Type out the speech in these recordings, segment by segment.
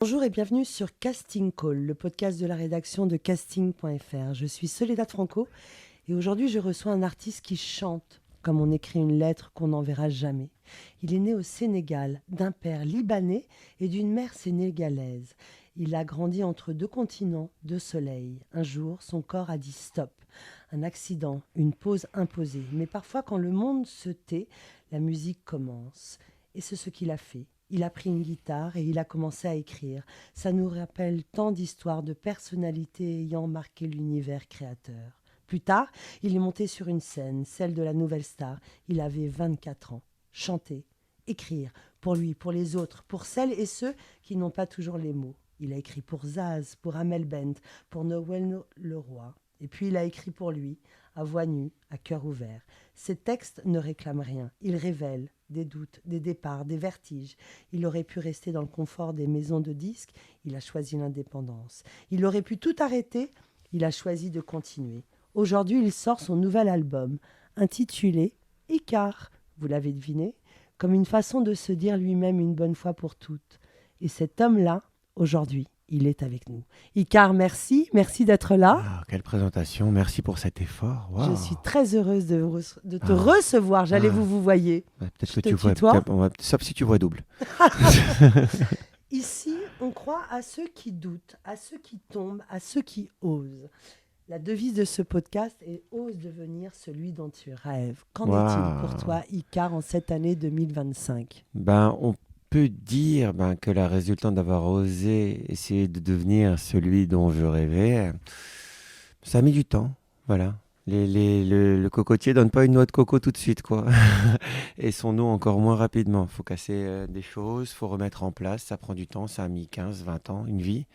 Bonjour et bienvenue sur Casting Call, le podcast de la rédaction de casting.fr. Je suis Soledad Franco et aujourd'hui je reçois un artiste qui chante comme on écrit une lettre qu'on n'enverra jamais. Il est né au Sénégal, d'un père libanais et d'une mère sénégalaise. Il a grandi entre deux continents, deux soleils. Un jour, son corps a dit stop. Un accident, une pause imposée. Mais parfois, quand le monde se tait, la musique commence. Et c'est ce qu'il a fait. Il a pris une guitare et il a commencé à écrire. Ça nous rappelle tant d'histoires de personnalités ayant marqué l'univers créateur. Plus tard, il est monté sur une scène, celle de la Nouvelle Star. Il avait 24 ans. Chanter, écrire, pour lui, pour les autres, pour celles et ceux qui n'ont pas toujours les mots. Il a écrit pour Zaz, pour Amel Bent, pour Noël Leroy. Et puis il a écrit pour lui, à voix nue, à cœur ouvert. Ses textes ne réclament rien. Ils révèlent des doutes, des départs, des vertiges. Il aurait pu rester dans le confort des maisons de disques. Il a choisi l'indépendance. Il aurait pu tout arrêter. Il a choisi de continuer. Aujourd'hui, il sort son nouvel album, intitulé Icar. Vous l'avez deviné, comme une façon de se dire lui-même une bonne fois pour toutes. Et cet homme-là, aujourd'hui, il est avec nous. Icar, merci d'être là. Ah, quelle présentation, merci pour cet effort. Wow. Je suis très heureuse de te recevoir. J'allais vous voyez. Peut-être que tu vois, sauf si tu vois double. Ici, on croit à ceux qui doutent, à ceux qui tombent, à ceux qui osent. La devise de ce podcast est « Ose devenir celui dont tu rêves ». Qu'en est-il pour toi, Icar, en cette année 2025 ? On peut dire que la résultante d'avoir osé essayer de devenir celui dont je rêvais, ça a mis du temps, voilà. Le cocotier donne pas une noix de coco tout de suite, quoi. Et son eau encore moins rapidement. Il faut casser des choses, il faut remettre en place. Ça prend du temps, ça a mis 15, 20 ans, une vie,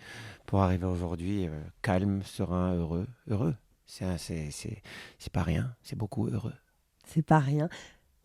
pour arriver aujourd'hui calme, serein, heureux. Heureux, c'est pas rien, c'est beaucoup heureux. C'est pas rien.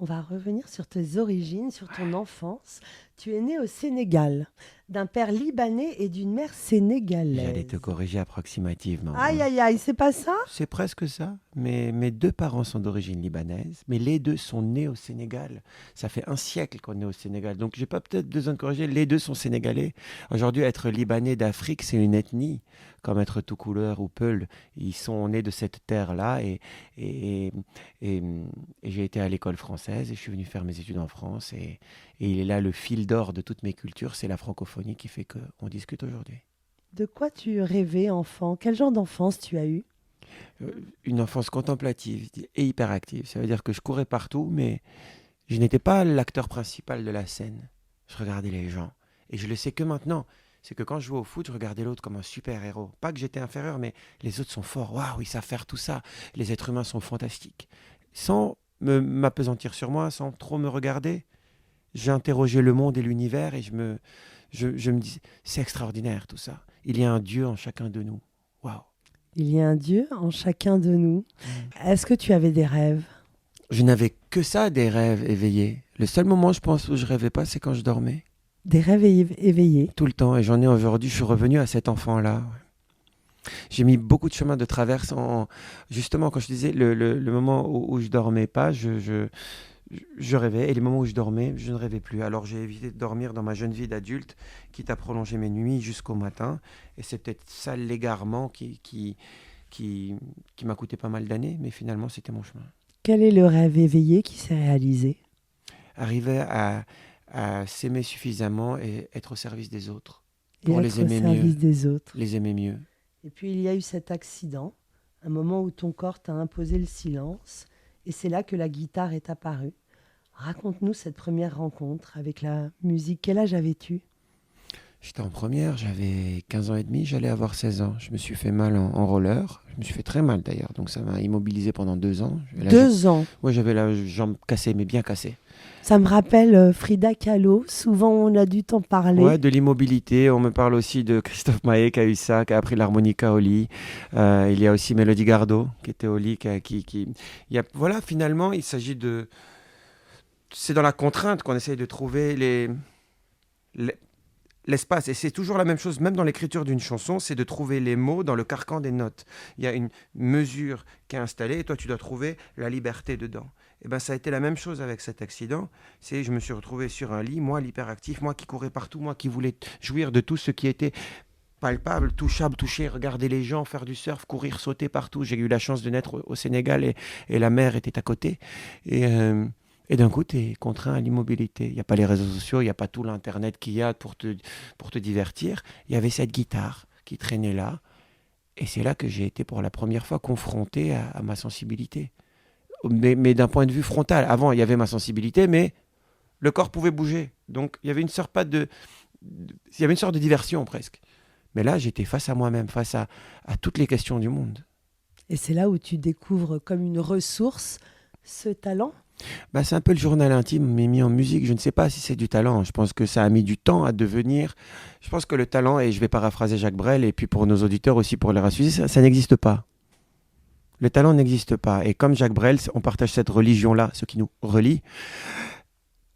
On va revenir sur tes origines, sur ton enfance. Tu es né au Sénégal, d'un père libanais et d'une mère sénégalaise. J'allais te corriger approximativement. Aïe, aïe, aïe, c'est pas ça ? C'est presque ça. Mes deux parents sont d'origine libanaise, mais les deux sont nés au Sénégal. Ça fait un siècle qu'on est au Sénégal. Donc, j'ai pas peut-être besoin de corriger. Les deux sont sénégalais. Aujourd'hui, être libanais d'Afrique, c'est une ethnie, comme être tout couleur ou peul. Ils sont nés de cette terre-là. Et j'ai été à l'école française et je suis venu faire mes études en France. Et il est là le fil d'or de toutes mes cultures. C'est la francophonie qui fait qu'on discute aujourd'hui. De quoi tu rêvais enfant ? Quel genre d'enfance tu as eu ? Une enfance contemplative et hyperactive. Ça veut dire que je courais partout, mais je n'étais pas l'acteur principal de la scène. Je regardais les gens. Et je le sais que maintenant. C'est que quand je jouais au foot, je regardais l'autre comme un super-héros. Pas que j'étais inférieur, mais les autres sont forts. Waouh, ils savent faire tout ça. Les êtres humains sont fantastiques. Sans m'appesantir sur moi, sans trop me regarder, j'ai interrogé le monde et l'univers et je me dis, c'est extraordinaire tout ça. Il y a un Dieu en chacun de nous. Waouh. Il y a un Dieu en chacun de nous. Est-ce que tu avais des rêves ? Je n'avais que ça, des rêves éveillés. Le seul moment, je pense, où je rêvais pas, c'est quand je dormais. Des rêves éveillés ? Tout le temps. Et j'en ai aujourd'hui, je suis revenu à cet enfant-là. J'ai mis beaucoup de chemin de traverse. Justement, quand je disais le moment où je dormais pas, je rêvais. Et les moments où je dormais, je ne rêvais plus. Alors j'ai évité de dormir dans ma jeune vie d'adulte, quitte à prolonger mes nuits jusqu'au matin. Et c'est peut-être ça l'égarement qui m'a coûté pas mal d'années. Mais finalement, c'était mon chemin. Quel est le rêve éveillé qui s'est réalisé ? Arriver à s'aimer suffisamment et être au service des autres. Pour les aimer mieux. Des autres. Les aimer mieux. Et puis il y a eu cet accident, un moment où ton corps t'a imposé le silence, et c'est là que la guitare est apparue. Raconte-nous cette première rencontre avec la musique. Quel âge avais-tu ? J'étais en première, j'avais 15 ans et demi, j'allais avoir 16 ans. Je me suis fait mal en roller, je me suis fait très mal d'ailleurs, donc ça m'a immobilisé pendant 2 ans. 2 ans ? Ouais, j'avais la jambe cassée, mais bien cassée. Ça me rappelle Frida Kahlo, souvent on a dû t'en parler. Ouais, de l'immobilité, on me parle aussi de Christophe Maé qui a eu ça, qui a appris l'harmonica au lit. Il y a aussi Mélodie Gardot qui était au lit, voilà, finalement, il s'agit de... C'est dans la contrainte qu'on essaye de trouver l'espace. Et c'est toujours la même chose, même dans l'écriture d'une chanson, c'est de trouver les mots dans le carcan des notes. Il y a une mesure qui est installée et toi, tu dois trouver la liberté dedans. Et ben, ça a été la même chose avec cet accident. Je me suis retrouvé sur un lit, moi l'hyperactif, moi qui courais partout, moi qui voulais jouir de tout ce qui était palpable, touchable, toucher, regarder les gens, faire du surf, courir, sauter partout. J'ai eu la chance de naître au Sénégal et la mer était à côté. Et, euh, et d'un coup, tu es contraint à l'immobilité. Il n'y a pas les réseaux sociaux, il n'y a pas tout l'Internet qu'il y a pour te divertir. Il y avait cette guitare qui traînait là. Et c'est là que j'ai été pour la première fois confronté à ma sensibilité. Mais d'un point de vue frontal. Avant, il y avait ma sensibilité, mais le corps pouvait bouger. Donc, il y avait une sorte, il y avait une sorte de diversion presque. Mais là, j'étais face à moi-même, face à toutes les questions du monde. Et c'est là où tu découvres comme une ressource ce talent. Bah, c'est un peu le journal intime, mais mis en musique. Je ne sais pas si c'est du talent. Je pense que ça a mis du temps à devenir. Je pense que le talent, et je vais paraphraser Jacques Brel, et puis pour nos auditeurs aussi, pour les rassurer, ça n'existe pas. Le talent n'existe pas. Et comme Jacques Brel, on partage cette religion-là, ce qui nous relie.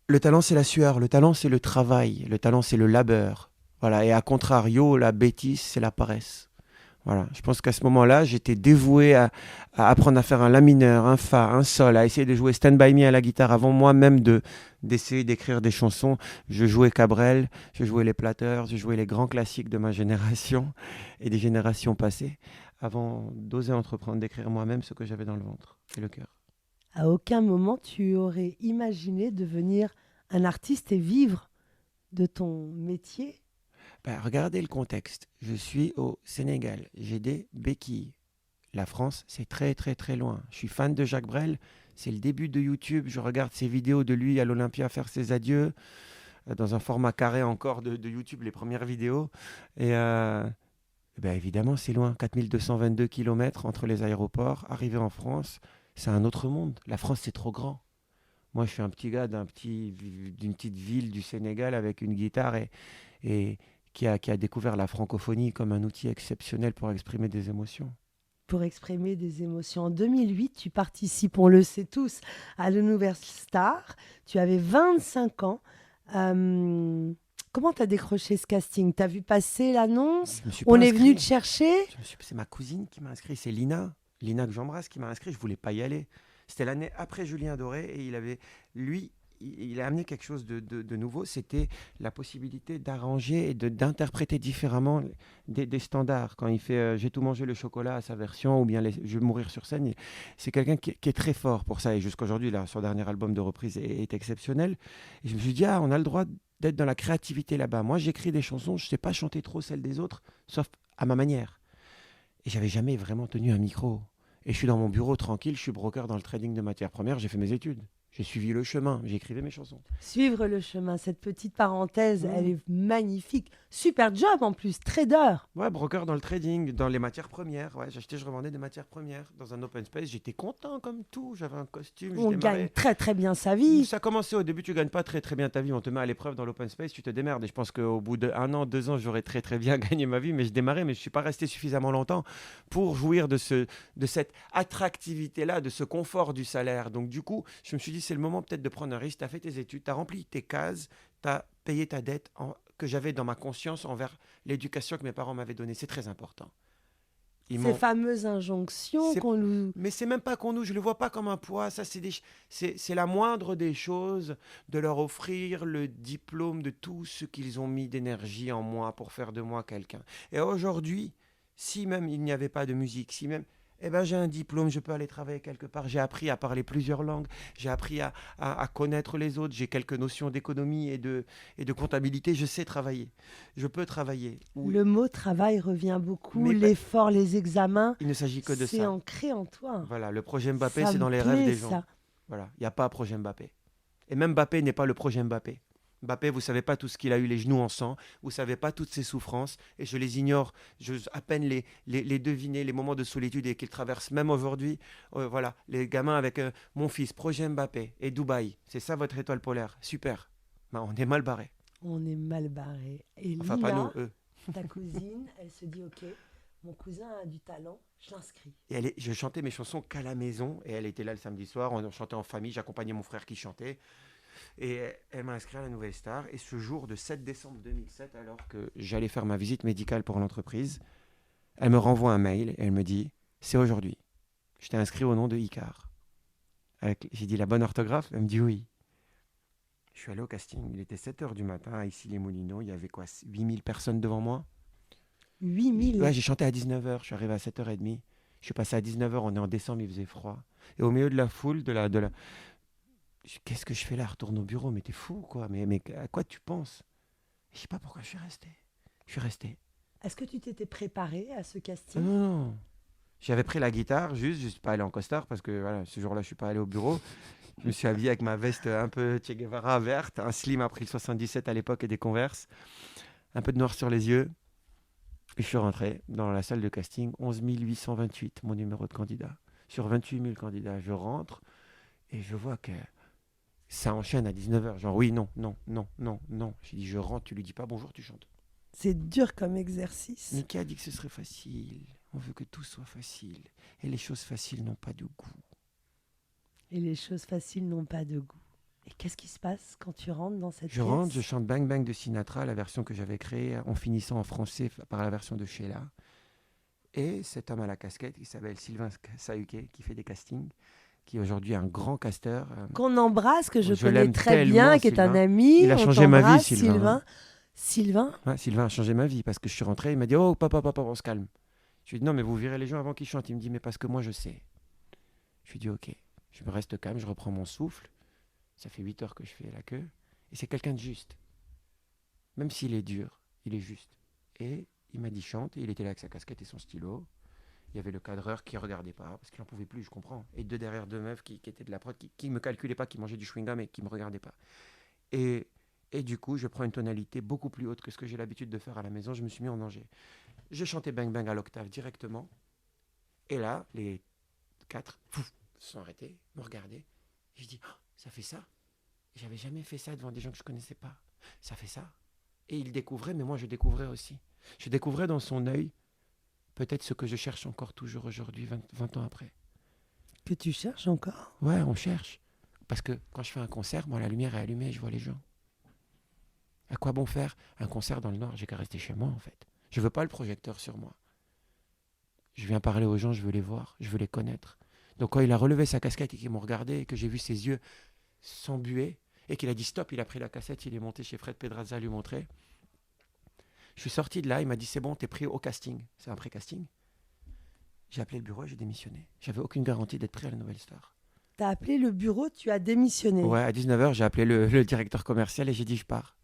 Le talent, c'est la sueur. Le talent, c'est le travail. Le talent, c'est le labeur. Voilà. Et à contrario, la bêtise, c'est la paresse. Voilà. Je pense qu'à ce moment-là, j'étais dévoué à apprendre à faire un la mineur, un fa, un sol, à essayer de jouer Stand By Me à la guitare avant moi-même d'essayer d'écrire des chansons. Je jouais Cabrel, je jouais les Platters, je jouais les grands classiques de ma génération et des générations passées avant d'oser entreprendre d'écrire moi-même ce que j'avais dans le ventre et le cœur. À aucun moment tu aurais imaginé devenir un artiste et vivre de ton métier. Ben, regardez le contexte. Je suis au Sénégal, j'ai des béquilles. La France, c'est très très très loin. Je suis fan de Jacques Brel, c'est le début de YouTube. Je regarde ses vidéos de lui à l'Olympia faire ses adieux, dans un format carré encore de YouTube, les premières vidéos. Ben évidemment, c'est loin. 4222 km entre les aéroports. Arriver en France, c'est un autre monde. La France, c'est trop grand. Moi, je suis un petit gars d'une petite ville du Sénégal avec une guitare et qui a découvert la francophonie comme un outil exceptionnel pour exprimer des émotions. Pour exprimer des émotions. En 2008, tu participes, on le sait tous, à la Nouvelle Star. Tu avais 25 ans. Comment tu as décroché ce casting? Tu as vu passer l'annonce? Je me suis On pas est venu inscrit. te chercher? C'est ma cousine qui m'a inscrit, c'est Lina. Lina que j'embrasse qui m'a inscrit, je voulais pas y aller. C'était l'année après Julien Doré et il a amené quelque chose de nouveau, c'était la possibilité d'arranger et d'interpréter différemment des standards. Quand il fait J'ai tout mangé le chocolat à sa version ou bien Je vais mourir sur scène, c'est quelqu'un qui est très fort pour ça et jusqu'à aujourd'hui, son dernier album de reprise est exceptionnel. Et je me suis dit, on a le droit d'être dans la créativité là-bas. Moi, j'écris des chansons, je ne sais pas chanter trop celles des autres, sauf à ma manière. Et j'avais jamais vraiment tenu un micro. Et je suis dans mon bureau tranquille, je suis broker dans le trading de matières premières, j'ai fait mes études. J'ai suivi le chemin, j'ai écrivé mes chansons. Suivre le chemin, cette petite parenthèse, elle est magnifique. Super job en plus, trader. Ouais, broker dans le trading, dans les matières premières. Ouais, j'achetais, je revendais des matières premières. Dans un open space, j'étais content comme tout. J'avais un costume, On je démarrais. gagne très très bien sa vie. Ça a commencé au début, tu gagnes pas très très bien ta vie. On te met à l'épreuve dans l'open space, tu te démerdes. Et je pense qu'au bout d'1 an, 2 ans, j'aurais très très bien gagné ma vie. Mais je démarrais, mais je suis pas resté suffisamment longtemps pour jouir de cette attractivité-là, de ce confort du salaire. Donc du coup, je me suis dit, c'est le moment peut-être de prendre un risque. Tu as fait tes études, tu as rempli tes cases, tu as payé ta dette que j'avais dans ma conscience envers l'éducation que mes parents m'avaient donnée. C'est très important. Ces fameuses injonctions qu'on nous... Mais c'est même pas qu'on nous, je le vois pas comme un poids. Ça, c'est la moindre des choses de leur offrir le diplôme de tout ce qu'ils ont mis d'énergie en moi pour faire de moi quelqu'un. Et aujourd'hui, si même il n'y avait pas de musique, si même... Eh ben, j'ai un diplôme, je peux aller travailler quelque part. J'ai appris à parler plusieurs langues, j'ai appris à connaître les autres, j'ai quelques notions d'économie et de comptabilité, je sais travailler. Je peux travailler. Oui. Le mot travail revient beaucoup, l'effort, les examens. Il ne s'agit que de ça. C'est ancré en toi. Voilà, le projet Mbappé, c'est dans les rêves des gens. Ça. Voilà, il n'y a pas projet Mbappé. Et même Mbappé n'est pas le projet Mbappé. Mbappé, vous ne savez pas tout ce qu'il a eu les genoux en sang, vous ne savez pas toutes ses souffrances, et je les ignore, à peine les deviner, les moments de solitude qu'il traverse, même aujourd'hui. Voilà, les gamins avec mon fils, projet Mbappé, et Dubaï, c'est ça votre étoile polaire, super. Ben, on est mal barré. On est mal barré. Et enfin, Lina, pas nous, eux. Ta cousine, elle se dit, ok, mon cousin a du talent, je l'inscris. Et je chantais mes chansons qu'à la maison, et elle était là le samedi soir, on chantait en famille, j'accompagnais mon frère qui chantait. Et elle m'a inscrit à la Nouvelle Star. Et ce jour de 7 décembre 2007, alors que j'allais faire ma visite médicale pour l'entreprise, elle me renvoie un mail et elle me dit « C'est aujourd'hui. Je t'ai inscrit au nom de Icar. » J'ai dit la bonne orthographe. Elle me dit oui. Je suis allé au casting. Il était 7 h du matin à Issy-les-Moulineaux. Il y avait quoi, 8000 personnes devant moi. 8000. Ouais, j'ai chanté à 19 h. Je suis arrivé à 7 h 30. Je suis passé à 19 h. On est en décembre, il faisait froid. Et au milieu de la foule, qu'est-ce que je fais là? Retourne au bureau. Mais t'es fou, quoi. Mais à quoi tu penses? Je sais pas pourquoi je suis resté. Je suis resté. Est-ce que tu t'étais préparé à ce Ah casting? non. J'avais pris la guitare, juste pas aller en costard, parce que voilà, ce jour-là, je suis pas allé au bureau. Je me suis habillé avec ma veste un peu Che Guevara verte, un slim April 77 à l'époque et des Converse, un peu de noir sur les yeux. Et je suis rentré dans la salle de casting, 11 828, mon numéro de candidat. Sur 28 000 candidats, je rentre et je vois que ça enchaîne à 19 h. Genre oui, non, non, non, non, non. J'ai dit, je rentre, tu lui dis pas bonjour, tu chantes. C'est dur comme exercice. Mais qui a dit que ce serait facile? On veut que tout soit facile. Et les choses faciles n'ont pas de goût. Et les choses faciles n'ont pas de goût. Et qu'est-ce qui se passe quand tu rentres dans cette Je pièce? rentre, je chante Bang Bang de Sinatra, la version que j'avais créée en finissant en français par la version de Sheila. Et cet homme à la casquette qui s'appelle Sylvain Sahuquet, qui fait des castings, qui est aujourd'hui un grand casteur. Qu'on embrasse, que je connais l'aime très bien, tellement, qui est un Sylvain. ami. Il a On changé ma vie, t'embrasse, Sylvain. Sylvain, Ouais, Sylvain a changé ma vie parce que je suis rentré, il m'a dit oh papa, on se calme. Je lui ai dit non mais vous virez les gens avant qu'ils chantent. Il me dit mais parce que moi je sais. Je lui ai dit ok, je me reste calme, je reprends mon souffle. Ça fait 8 heures que je fais la queue. Et c'est quelqu'un de juste. Même s'il est dur, il est juste. Et il m'a dit chante, et il était là avec sa casquette et son stylo. Il y avait le cadreur qui regardait pas, parce qu'il n'en pouvait plus, je comprends. Et derrière deux meufs qui étaient de la prod, qui me calculaient pas, qui mangeaient du chewing-gum et qui me regardaient pas. Et du coup, je prends une tonalité beaucoup plus haute que ce que j'ai l'habitude de faire à la maison. Je me suis mis en danger. J'ai chanté Bang Bang à l'octave directement. Et là, les 4 se sont arrêtés, me regardaient. J'ai dit, oh, ça fait ça. J'avais jamais fait ça devant des gens que je connaissais pas. Ça fait ça. Et il découvrait, mais moi je découvrais aussi. Je découvrais dans son œil peut-être ce que je cherche encore toujours aujourd'hui, 20 ans après. que tu cherches encore. Ouais, on cherche. Parce que quand je fais un concert, moi la lumière est allumée et je vois les gens. À quoi bon faire un concert dans le noir? J'ai qu'à rester chez moi en fait. Je veux pas le projecteur sur moi. Je viens parler aux gens, je veux les voir, je veux les connaître. Donc quand il a relevé sa casquette et qu'ils m'ont regardé et que j'ai vu ses yeux s'embuer et qu'il a dit stop, il a pris la cassette, il est monté chez Fred Pedraza lui montrer. Je suis sorti de là, il m'a dit c'est bon, t'es pris au casting. C'est un pré-casting. J'ai appelé le bureau et j'ai démissionné. J'avais aucune garantie d'être pris à la Nouvelle Star. T'as appelé le bureau, tu as démissionné. Ouais, à 19 h, j'ai appelé le directeur commercial et j'ai dit je pars.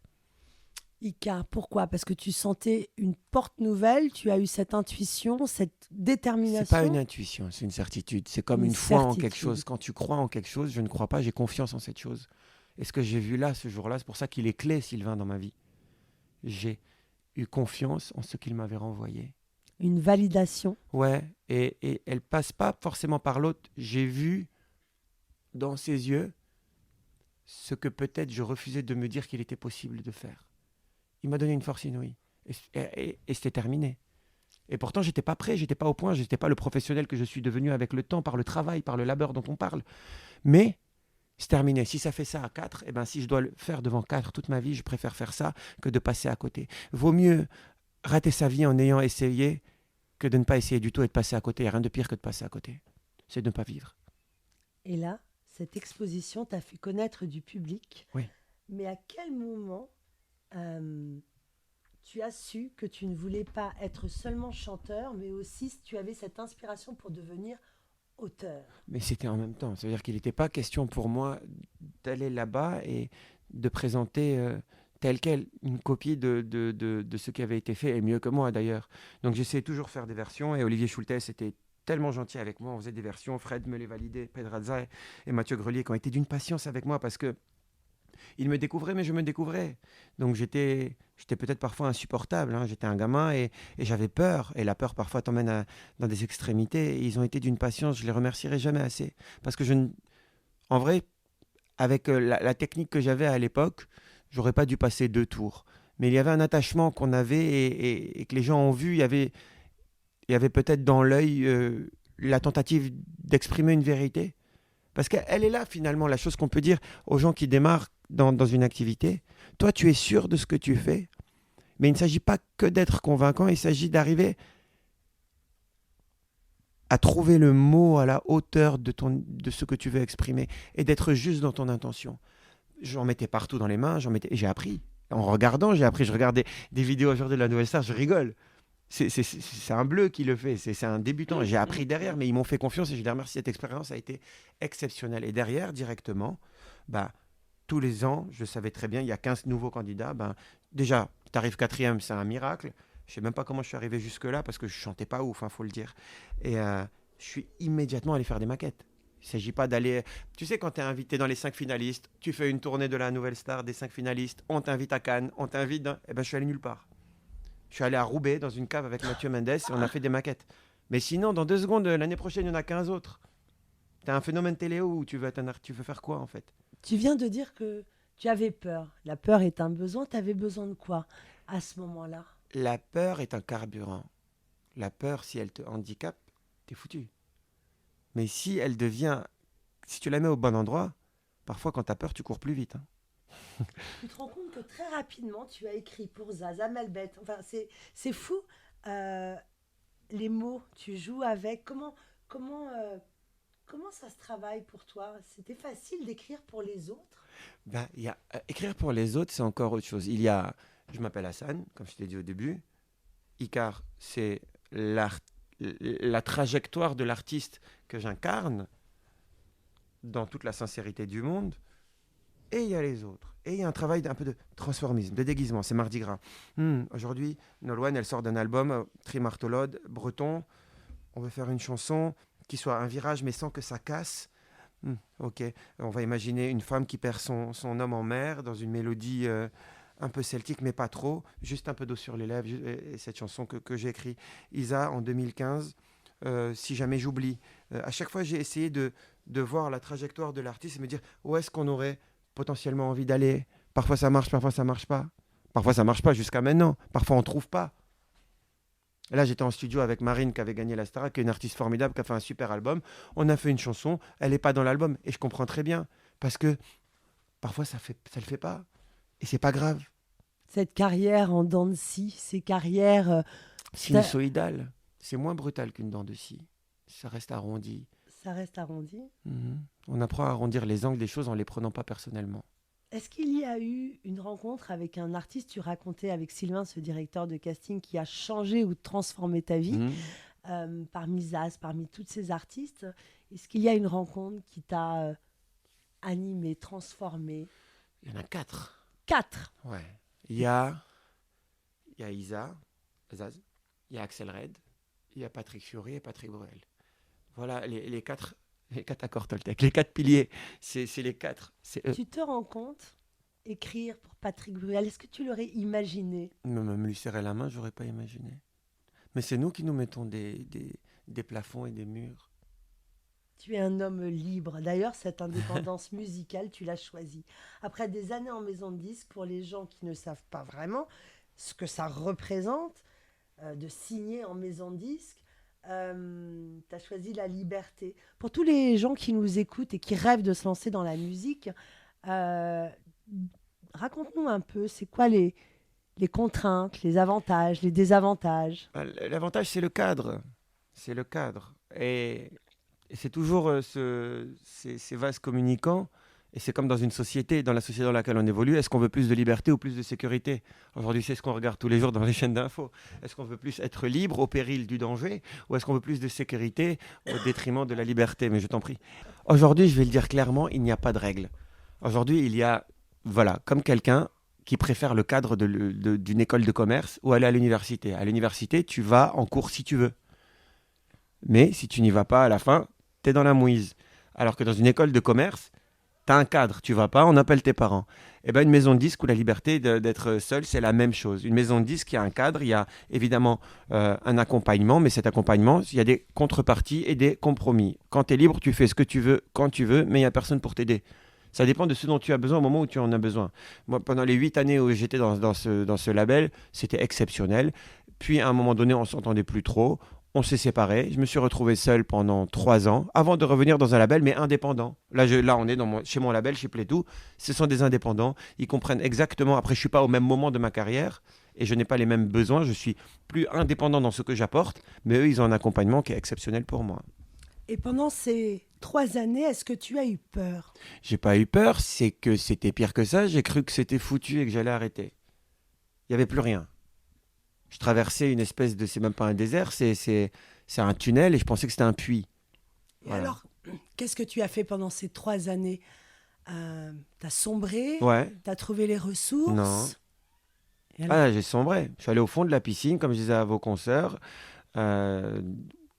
Ika, pourquoi? Parce que tu sentais une porte nouvelle, tu as eu cette intuition, cette détermination. C'est pas une intuition, c'est une certitude. C'est comme une foi en quelque chose. Quand tu crois en quelque chose, je ne crois pas, j'ai confiance en cette chose. Et ce que j'ai vu là, ce jour-là, c'est pour ça qu'il est clé, Sylvain, dans ma vie. J'ai eu confiance en ce qu'il m'avait renvoyé. Une validation. Ouais, et elle passe pas forcément par l'autre. J'ai vu dans ses yeux ce que peut-être je refusais de me dire qu'il était possible de faire. Il m'a donné une force inouïe. Et c'était terminé. Et pourtant, j'étais pas prêt, j'étais pas au point, j'étais pas le professionnel que je suis devenu avec le temps, par le travail, par le labeur dont on parle. Mais c'est terminé. Si ça fait ça à 4, eh ben, si je dois le faire devant 4 toute ma vie, je préfère faire ça que de passer à côté. Vaut mieux rater sa vie en ayant essayé que de ne pas essayer du tout et de passer à côté. Il n'y a rien de pire que de passer à côté. C'est de ne pas vivre. Et là, cette exposition t'a fait connaître du public. Oui. Mais à quel moment tu as su que tu ne voulais pas être seulement chanteur, mais aussi tu avais cette inspiration pour devenir auteur? Mais c'était en même temps. C'est-à-dire qu'il n'était pas question pour moi d'aller là-bas et de présenter tel quel une copie de ce qui avait été fait, et mieux que moi d'ailleurs. Donc j'essayais toujours de faire des versions, et Olivier Schultes était tellement gentil avec moi. On faisait des versions, Fred me les validait, Pedraza et Mathieu Grelier qui ont été d'une patience avec moi parce que il me découvrait, mais je me découvrais. Donc j'étais peut-être parfois insupportable. Hein. J'étais un gamin et j'avais peur. Et la peur, parfois, t'emmène dans des extrémités. Et ils ont été d'une patience, je les remercierai jamais assez. Parce que en vrai, avec la technique que j'avais à l'époque, j'aurais pas dû passer 2 tours. Mais il y avait un attachement qu'on avait et que les gens ont vu. Il y avait peut-être dans l'œil la tentative d'exprimer une vérité. Parce qu'elle est là, finalement, la chose qu'on peut dire aux gens qui démarrent dans une activité. Toi, tu es sûr de ce que tu fais, mais il ne s'agit pas que d'être convaincant, il s'agit d'arriver à trouver le mot à la hauteur de ce que tu veux exprimer et d'être juste dans ton intention. J'en mettais partout dans les mains, et j'ai appris. En regardant, j'ai appris. Je regardais des vidéos aujourd'hui de la Nouvelle Star, je rigole. C'est un bleu qui le fait, c'est un débutant. J'ai appris derrière, mais ils m'ont fait confiance et je les remercie. Cette expérience a été exceptionnelle. Et derrière, directement, tous les ans, je savais très bien, il y a 15 nouveaux candidats. Déjà, tu arrives 4e, c'est un miracle. Je ne sais même pas comment je suis arrivé jusque-là parce que je ne chantais pas ouf, faut le dire. Et je suis immédiatement allé faire des maquettes. Il ne s'agit pas d'aller... Tu sais, quand tu es invité dans les 5 finalistes, tu fais une tournée de la Nouvelle Star des 5 finalistes, on t'invite à Cannes, on t'invite... je suis allé nulle part. Je suis allé à Roubaix, dans une cave avec Mathieu Mendes, et on a fait des maquettes. Mais sinon, dans 2 secondes, l'année prochaine, il y en a 15 autres. Tu as un phénomène téléo où tu veux faire quoi, en fait? Tu viens de dire que tu avais peur. La peur est un besoin. Tu avais besoin de quoi à ce moment-là? La peur est un carburant. La peur, si elle te handicape, t'es foutu. Mais si tu la mets au bon endroit, parfois quand t'as peur, tu cours plus vite. Tu te rends compte que très rapidement, tu as écrit pour Zaz, Amalbeth. Enfin, c'est fou. Les mots, tu joues avec. Comment ça se travaille pour toi? C'était facile d'écrire pour les autres? Écrire pour les autres, c'est encore autre chose. Je m'appelle Hassan, comme je t'ai dit au début. Icar, c'est la trajectoire de l'artiste que j'incarne dans toute la sincérité du monde. Et il y a les autres. Et il y a un travail d'un peu de transformisme, de déguisement. C'est Mardi Gras. Aujourd'hui, Nolwenn, elle sort d'un album, Trimartolode, breton. On veut faire une chanson qui soit un virage, mais sans que ça casse. Ok, on va imaginer une femme qui perd son homme en mer dans une mélodie un peu celtique, mais pas trop. Juste un peu d'eau sur les lèvres. Et cette chanson que j'ai écrite, Isa, en 2015, Si jamais j'oublie. À chaque fois, j'ai essayé de voir la trajectoire de l'artiste et me dire où est-ce qu'on aurait potentiellement envie d'aller. Parfois ça marche, parfois ça marche pas. Parfois ça marche pas jusqu'à maintenant. Parfois on trouve pas. Et là j'étais en studio avec Marine qui avait gagné la Starac, qui est une artiste formidable, qui a fait un super album. On a fait une chanson, elle n'est pas dans l'album et je comprends très bien parce que parfois ça le fait pas et c'est pas grave. Cette carrière en dents de scie, ces carrières sinusoïdales, c'est moins brutal qu'une dent de scie. Ça reste arrondi. Ça reste arrondi. On apprend à arrondir les angles des choses en les prenant pas personnellement. Est-ce qu'il y a eu une rencontre avec un artiste? Tu racontais avec Sylvain, ce directeur de casting, qui a changé ou transformé ta vie, parmi Zaz, parmi tous ces artistes. Est-ce qu'il y a une rencontre qui t'a animé, transformé? Il y en a 4. 4? Ouais. Il y a Isa, Zaz, il y a Axel Red, il y a Patrick Fiori et Patrick Bruel. Voilà les 4 accords Toltec, les 4 piliers, c'est les 4. Tu te rends compte, écrire pour Patrick Bruel, est-ce que tu l'aurais imaginé? Même lui serrer la main, j'aurais pas imaginé. Mais c'est nous qui nous mettons des plafonds et des murs. Tu es un homme libre. D'ailleurs, cette indépendance musicale, tu l'as choisie. Après des années en maison de disques, pour les gens qui ne savent pas vraiment ce que ça représente de signer en maison de disques, tu as choisi la liberté. Pour tous les gens qui nous écoutent et qui rêvent de se lancer dans la musique, raconte-nous un peu, c'est quoi les contraintes, les avantages, les désavantages? L'avantage, c'est le cadre. C'est le cadre. Et c'est toujours ces vases communicants. Et c'est comme dans une société, dans la société dans laquelle on évolue, est-ce qu'on veut plus de liberté ou plus de sécurité? Aujourd'hui, c'est ce qu'on regarde tous les jours dans les chaînes d'infos. Est-ce qu'on veut plus être libre au péril du danger ou est-ce qu'on veut plus de sécurité au détriment de la liberté? Mais je t'en prie. Aujourd'hui, je vais le dire clairement, il n'y a pas de règle. Aujourd'hui, il y a, comme quelqu'un qui préfère le cadre d'une école de commerce ou aller à l'université. À l'université, tu vas en cours si tu veux. Mais si tu n'y vas pas à la fin, tu es dans la mouise. Alors que dans une école de commerce, tu as un cadre, tu vas pas, on appelle tes parents. Eh ben, une maison de disque où la liberté d'être seul, c'est la même chose. Une maison de disque, il y a un cadre, il y a évidemment un accompagnement, mais cet accompagnement, il y a des contreparties et des compromis. Quand tu es libre, tu fais ce que tu veux, quand tu veux, mais il n'y a personne pour t'aider. Ça dépend de ce dont tu as besoin au moment où tu en as besoin. Moi, pendant les 8 années où j'étais dans ce label, c'était exceptionnel. Puis, à un moment donné, on ne s'entendait plus trop. On s'est séparés. Je me suis retrouvé seul pendant 3 ans avant de revenir dans un label, mais indépendant. Là, on est chez mon label, chez Playtoo. Ce sont des indépendants. Ils comprennent exactement. Après, je ne suis pas au même moment de ma carrière. et je n'ai pas les mêmes besoins. Je suis plus indépendant dans ce que j'apporte, mais eux, ils ont un accompagnement qui est exceptionnel pour moi. Et pendant ces 3 années, est-ce que tu as eu peur? J'ai pas eu peur, c'est que c'était pire que ça. J'ai cru que c'était foutu et que j'allais arrêter. Il n'y avait plus rien. Je traversais une espèce de, c'est même pas un désert, c'est un tunnel et je pensais que c'était un puits. Et Voilà. alors, qu'est-ce que tu as fait pendant ces 3 années? T'as sombré? Ouais, T'as trouvé les ressources? non. Et alors, Ah, j'ai sombré. Je suis allé au fond de la piscine, comme je disais à vos consoeurs euh,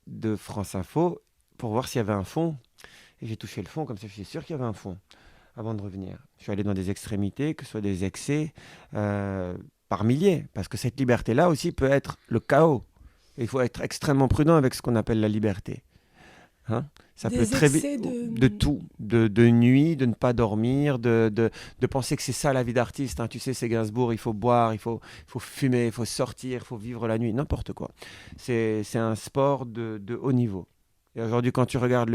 de France Info, pour voir s'il y avait un fond. Et j'ai touché le fond, comme ça je suis sûr qu'il y avait un fond, avant de revenir. Je suis allé dans des extrémités, que ce soit des excès, par milliers. Parce que cette liberté-là aussi peut être le chaos. Et il faut être extrêmement prudent avec ce qu'on appelle la liberté. Hein, ça peut des très vite excès de tout, de nuit, de ne pas dormir, de penser que c'est ça la vie d'artiste. Hein. Tu sais, c'est Gainsbourg, il faut boire, il faut fumer, il faut sortir, il faut vivre la nuit, n'importe quoi. C'est un sport de haut niveau. Et aujourd'hui, quand tu regardes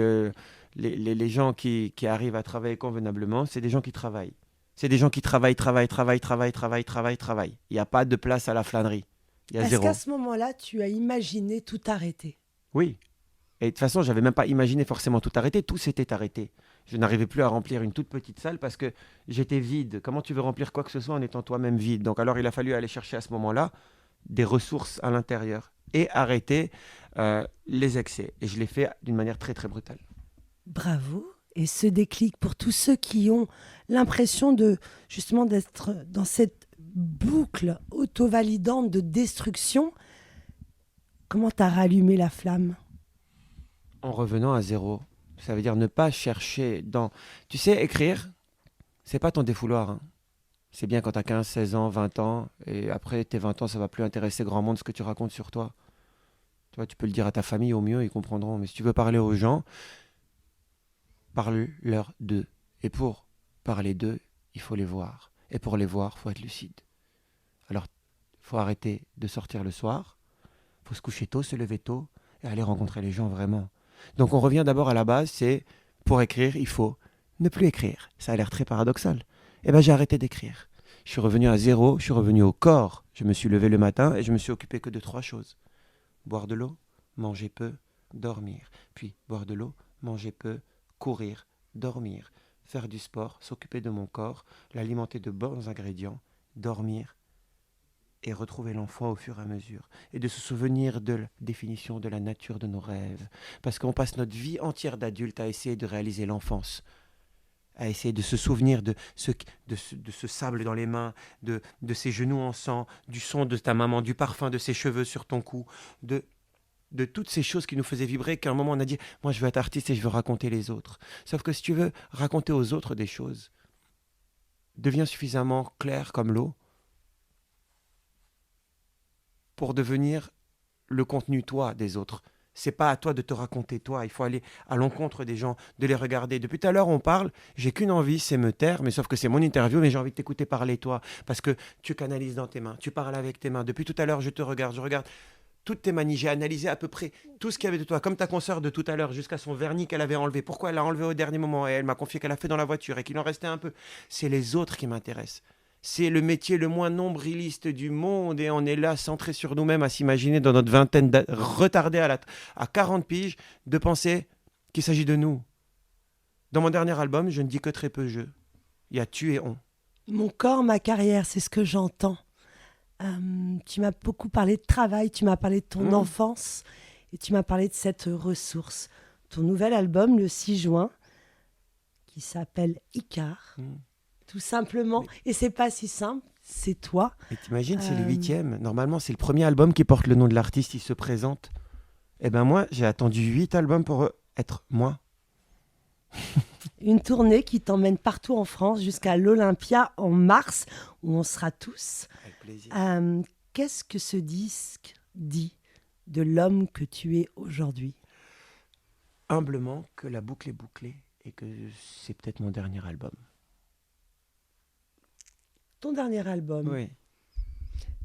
les gens qui arrivent à travailler convenablement, c'est des gens qui travaillent. C'est des gens qui travaillent, travaillent, travaillent, travaillent, travaillent, travaillent, travaillent. Il n'y a pas de place à la flânerie. Il y a Est-ce zéro. qu'à ce moment-là, tu as imaginé tout arrêter? Oui. Et de toute façon, j'avais même pas imaginé forcément tout arrêter. Tout s'était arrêté. Je n'arrivais plus à remplir une toute petite salle parce que j'étais vide. Comment tu veux remplir quoi que ce soit en étant toi-même vide? Donc alors, il a fallu aller chercher à ce moment-là des ressources à l'intérieur et arrêter les excès. Et je l'ai fait d'une manière très, très brutale. Bravo. Et ce déclic pour tous ceux qui ont l'impression de justement d'être dans cette boucle auto-validante de destruction, comment t'as rallumé la flamme? En revenant à zéro, ça veut dire ne pas chercher dans... Tu sais, écrire, c'est pas ton défouloir. Hein. C'est bien quand tu as 15, 16 ans, 20 ans, et après tes 20 ans, ça va plus intéresser grand monde ce que tu racontes sur toi. Tu vois, tu peux le dire à ta famille au mieux, ils comprendront. Mais si tu veux parler aux gens, parle-leur d'eux. Et pour parler d'eux, il faut les voir. Et pour les voir, il faut être lucide. Alors, il faut arrêter de sortir le soir, il faut se coucher tôt, se lever tôt, et aller rencontrer les gens vraiment. Donc on revient d'abord à la base, c'est pour écrire, il faut ne plus écrire. Ça a l'air très paradoxal. Eh bien, j'ai arrêté d'écrire. Je suis revenu à zéro, je suis revenu au corps. Je me suis levé le matin et je me suis occupé que de 3 choses. Boire de l'eau, manger peu, dormir. Puis boire de l'eau, manger peu, courir, dormir. Faire du sport, s'occuper de mon corps, l'alimenter de bons ingrédients, dormir et retrouver l'enfant au fur et à mesure. Et de se souvenir de la définition de la nature de nos rêves. Parce qu'on passe notre vie entière d'adulte à essayer de réaliser l'enfance, à essayer de se souvenir de ce sable dans les mains, de ses genoux en sang, du son de ta maman, du parfum de ses cheveux sur ton cou, de toutes ces choses qui nous faisaient vibrer, qu'à un moment on a dit « moi je veux être artiste et je veux raconter les autres ». Sauf que si tu veux raconter aux autres des choses, deviens suffisamment clair comme l'eau pour devenir le contenu toi des autres. C'est pas à toi de te raconter toi, il faut aller à l'encontre des gens, de les regarder. Depuis tout à l'heure on parle, j'ai qu'une envie, c'est me taire, mais sauf que c'est mon interview, mais j'ai envie de t'écouter parler toi, parce que tu canalises dans tes mains, tu parles avec tes mains. Depuis tout à l'heure je regarde toutes tes manies, j'ai analysé à peu près tout ce qu'il y avait de toi, comme ta consoeur de tout à l'heure, jusqu'à son vernis qu'elle avait enlevé. Pourquoi elle l'a enlevé au dernier moment? Et elle m'a confié qu'elle a fait dans la voiture et qu'il en restait un peu. C'est les autres qui m'intéressent. C'est le métier le moins nombriliste du monde et on est là centré sur nous-mêmes à s'imaginer dans notre vingtaine retardée à 40 piges de penser qu'il s'agit de nous. Dans mon dernier album, je ne dis que très peu je. Il y a tu et on. Mon corps, ma carrière, c'est ce que j'entends. Tu m'as beaucoup parlé de travail, tu m'as parlé de ton enfance et tu m'as parlé de cette ressource. Ton nouvel album, le 6 juin, qui s'appelle Icar, tout simplement. Et c'est pas si simple, c'est toi. Et t'imagines, c'est le 8e. Normalement, c'est le premier album qui porte le nom de l'artiste, il se présente. Eh ben moi, j'ai attendu 8 albums pour être moi. Une tournée qui t'emmène partout en France jusqu'à l'Olympia en mars, où on sera tous. Avec plaisir. Qu'est-ce que ce disque dit de l'homme que tu es aujourd'hui? Humblement que la boucle est bouclée et que c'est peut-être mon dernier album. Ton dernier album, Oui.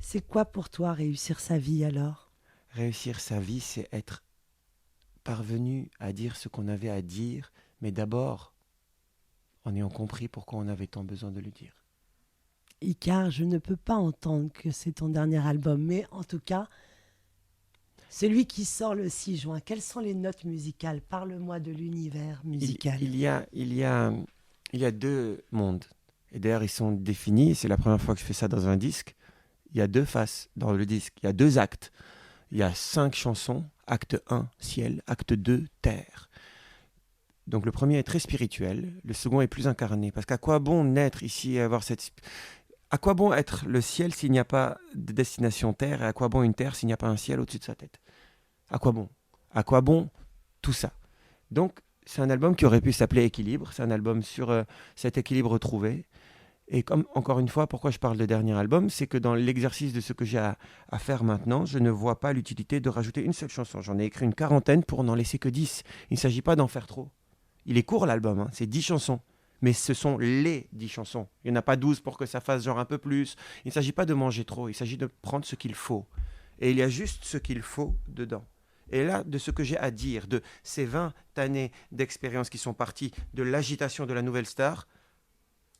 c'est quoi pour toi réussir sa vie alors? Réussir sa vie, c'est être parvenu à dire ce qu'on avait à dire, mais d'abord en ayant compris pourquoi on avait tant besoin de le dire. Icare, je ne peux pas entendre que c'est ton dernier album, mais en tout cas, celui qui sort le 6 juin, quelles sont les notes musicales? Parle-moi de l'univers musical. Il y a deux mondes. Et d'ailleurs, ils sont définis. C'est la première fois que je fais ça dans un disque. Il y a deux faces dans le disque. Il y a deux actes. Il y a 5 chansons. Acte 1, ciel. Acte 2, terre. Donc le premier est très spirituel. Le second est plus incarné. Parce qu'à quoi bon naître ici et avoir cette... À quoi bon être le ciel s'il n'y a pas de destination terre? Et à quoi bon une terre s'il n'y a pas un ciel au-dessus de sa tête? À quoi bon? À quoi bon tout ça? Donc, c'est un album qui aurait pu s'appeler Équilibre. C'est un album sur cet équilibre trouvé. Et comme, encore une fois, pourquoi je parle de dernier album, c'est que dans l'exercice de ce que j'ai à faire maintenant, je ne vois pas l'utilité de rajouter une seule chanson. J'en ai écrit une quarantaine pour n'en laisser que 10. Il ne s'agit pas d'en faire trop. Il est court l'album, hein, c'est 10 chansons. Mais ce sont les 10 chansons. Il n'y en a pas 12 pour que ça fasse genre un peu plus. Il ne s'agit pas de manger trop, il s'agit de prendre ce qu'il faut. Et il y a juste ce qu'il faut dedans. Et là, de ce que j'ai à dire, de ces 20 années d'expérience qui sont parties de l'agitation de la nouvelle star,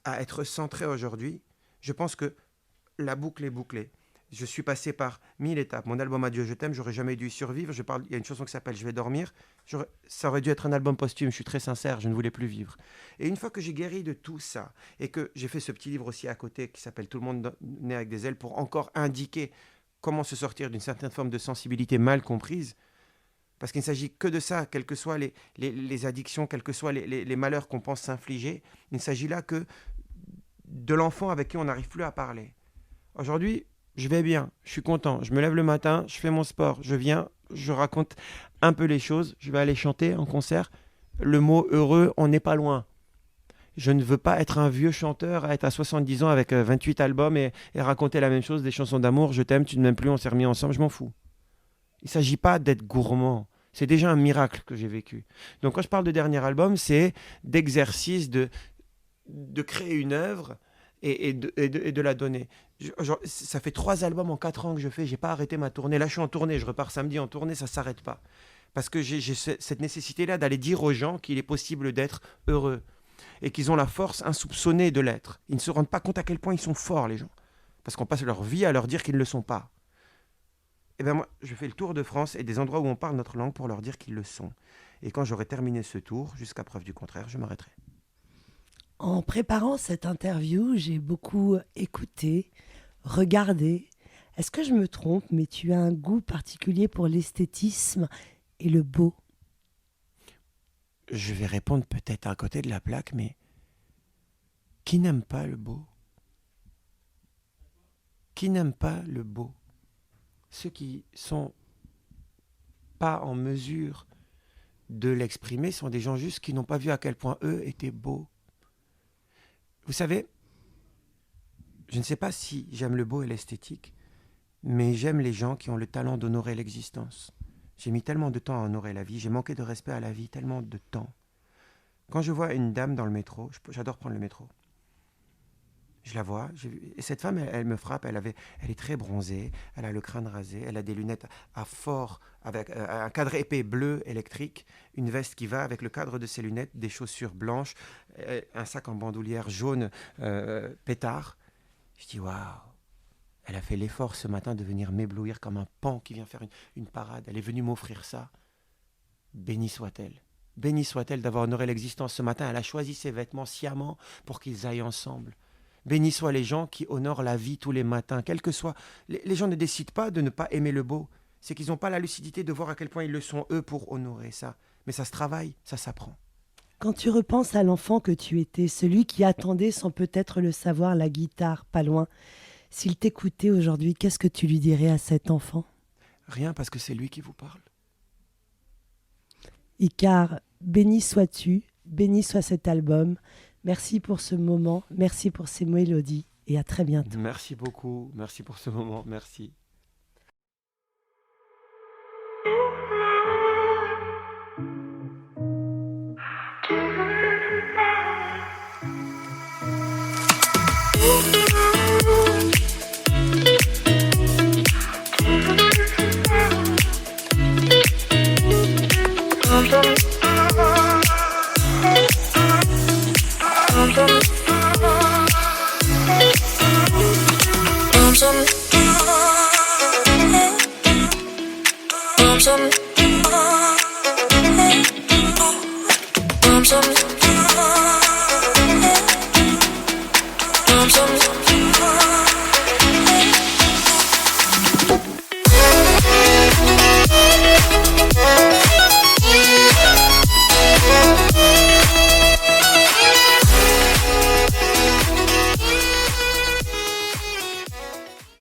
à être centré aujourd'hui, je pense que la boucle est bouclée. Je suis passé par 1000 étapes. Mon album Adieu, je t'aime, j'aurais jamais dû y survivre. Il y a une chanson qui s'appelle Je vais dormir. Ça aurait dû être un album posthume, je suis très sincère, je ne voulais plus vivre. Et une fois que j'ai guéri de tout ça, et que j'ai fait ce petit livre aussi à côté qui s'appelle Tout le monde naît avec des ailes, pour encore indiquer comment se sortir d'une certaine forme de sensibilité mal comprise, parce qu'il ne s'agit que de ça, quelles que soient les addictions, quels que soient les malheurs qu'on pense s'infliger, il ne s'agit là que de l'enfant avec qui on n'arrive plus à parler. Aujourd'hui, je vais bien, je suis content, je me lève le matin, je fais mon sport, je viens, je raconte un peu les choses, je vais aller chanter en concert. Le mot heureux, on n'est pas loin. Je ne veux pas être un vieux chanteur, à être à 70 ans avec 28 albums et raconter la même chose, des chansons d'amour, je t'aime, tu ne m'aimes plus, on s'est remis ensemble, je m'en fous. Il ne s'agit pas d'être gourmand. C'est déjà un miracle que j'ai vécu. Donc quand je parle de dernier album, c'est d'exercice de créer une œuvre et de la donner. Ça fait 3 albums en 4 ans que je fais, j'ai pas arrêté ma tournée. Là, je suis en tournée, je repars samedi en tournée, ça s'arrête pas. Parce que j'ai cette nécessité-là d'aller dire aux gens qu'il est possible d'être heureux et qu'ils ont la force insoupçonnée de l'être. Ils ne se rendent pas compte à quel point ils sont forts, les gens. Parce qu'on passe leur vie à leur dire qu'ils ne le sont pas. Et bien moi, je fais le tour de France et des endroits où on parle notre langue pour leur dire qu'ils le sont. Et quand j'aurai terminé ce tour, jusqu'à preuve du contraire, je m'arrêterai. En préparant cette interview, j'ai beaucoup écouté, regardé. Est-ce que je me trompe, mais tu as un goût particulier pour l'esthétisme et le beau? Je vais répondre peut-être à côté de la plaque, mais qui n'aime pas le beau? Qui n'aime pas le beau? Ceux qui sont pas en mesure de l'exprimer sont des gens juste qui n'ont pas vu à quel point eux étaient beaux. Vous savez, je ne sais pas si j'aime le beau et l'esthétique, mais j'aime les gens qui ont le talent d'honorer l'existence. J'ai mis tellement de temps à honorer la vie, j'ai manqué de respect à la vie, tellement de temps. Quand je vois une dame dans le métro, j'adore prendre le métro. Je la vois, et cette femme, elle me frappe, elle est très bronzée, elle a le crâne rasé, elle a des lunettes à fort, avec un cadre épais bleu électrique, une veste qui va avec le cadre de ses lunettes, des chaussures blanches, un sac en bandoulière jaune pétard. Je dis waouh, elle a fait l'effort ce matin de venir m'éblouir comme un paon qui vient faire une parade. Elle est venue m'offrir ça. Bénie soit-elle. Bénie soit-elle d'avoir honoré l'existence ce matin. Elle a choisi ses vêtements sciemment pour qu'ils aillent ensemble. Bénis soient les gens qui honorent la vie tous les matins, quel que soit. Les gens ne décident pas de ne pas aimer le beau. C'est qu'ils n'ont pas la lucidité de voir à quel point ils le sont eux pour honorer ça. Mais ça se travaille, ça s'apprend. Quand tu repenses à l'enfant que tu étais, celui qui attendait sans peut-être le savoir la guitare pas loin, s'il t'écoutait aujourd'hui, qu'est-ce que tu lui dirais à cet enfant? Rien, parce que c'est lui qui vous parle. Icare, béni sois-tu, béni soit cet album. Merci pour ce moment, merci pour ces mélodies et à très bientôt. Merci beaucoup, merci pour ce moment, merci. some